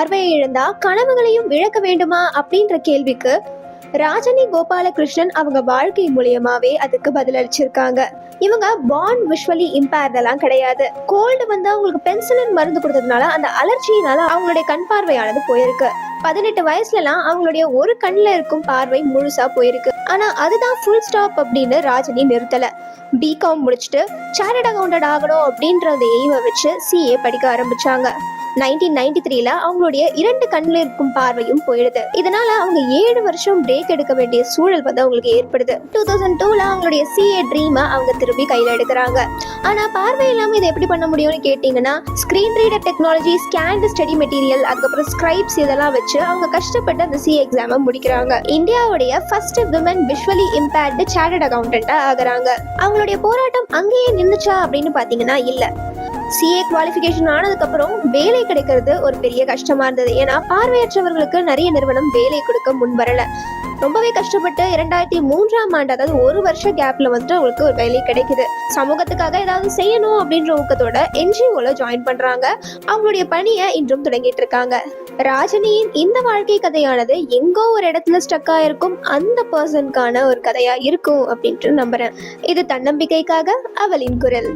பார்வையை இழந்தா கனவுகளையும் இழக்க வேண்டுமா அப்படின்ற கேள்விக்கு ராஜினி கோபாலகிருஷ்ணன் அவங்க வாழ்க்கை மூலியமாவே அதுக்கு பதில் அளிச்சிருக்காங்க. இவங்க பார்ன் விஷுவலி இம்பேர்ட் எல்லாம் கிடையாது. கோல்டு வந்து அவங்களுக்கு பென்சிலின் மருந்து கொடுத்ததுனால அந்த அலர்ஜினால அவங்களுடைய கண் பார்வையானது போயிருக்கு. 18 வயசுலலாம் அவங்களுடைய ஒரு கண்ணுல இருக்கும் பார்வை முழுசா போயிருக்கு. ஆனா அதுதான் ஃபுல் ஸ்டாப் அப்படின்னு ராஜினி நிறுத்தல. பிகாம் முடிச்சுட்டு சார்ட்டர்ட் அக்கவுண்டன்ட் ஆகணும் அப்படின்றத எய்மை வச்சு சிஏ படிக்க ஆரம்பிச்சாங்க. 1993ல அவங்களுடைய 2 கண்ணில் இருக்கும் பார்வையும் போயிடுது. இதனால அவங்க 7 வருஷம் பிரேக் எடுக்க வேண்டிய சூழல் வந்து அவங்களுக்கு ஏற்படுது. 2002ல அவங்களுடைய சிஏ ட்ரீமை அவங்க திருப்பி கையில எடுக்கிறாங்க. ஆனா பார்வை இல்லாம இதை எப்படி பண்ண முடியும்னு கேட்டீங்கன்னா, screen reader technology, scanned study material, அதுக்கப்புறம் ஸ்கிரைப்ஸ் இதெல்லாம் வச்சு அவங்க கஷ்டப்பட்டு அந்த சிஏ எக்ஸாமை முடிக்கிறாங்க. இந்தியாவுடைய first women visually impaired chartered அக்கவுண்டன்ட்டா ஆகுறாங்க. அவங்களுடைய போராட்டம் அங்கேயே நின்னுச்சா அப்படின்னு பாத்தீங்கன்னா இல்ல. சிஏ குவாலிஃபிகேஷன் ஆனதுக்கு அப்புறம் வேலை கிடைக்கிறது ஒரு பெரிய கஷ்டமா இருந்தது. ஏன்னா பார்வையற்றவர்களுக்கு நிறைய நிறுவனம் வேலை கொடுக்க முன் வரல. ரொம்பவே கஷ்டப்பட்டு 2003ஆம் ஆண்டு, அதாவது ஒரு வருஷ கேப்ல வந்துட்டு அவங்களுக்கு ஒரு வேலை கிடைக்குது. சமூகத்துக்காக ஏதாவது செய்யணும் அப்படின்ற ஊக்கத்தோட என்ஜிஓல ஜாயின் பண்றாங்க. அவங்களுடைய பணியை இன்றும் தொடங்கிட்டு இருக்காங்க. ராஜினியின் இந்த வாழ்க்கை கதையானது எங்கோ ஒரு இடத்துல ஸ்டக் ஆயிருக்கும் அந்த பர்சனுக்கான ஒரு கதையா இருக்கும் அப்படின்ட்டு நம்புறேன். இது தன்னம்பிக்கைக்காக அவளின் குரல்.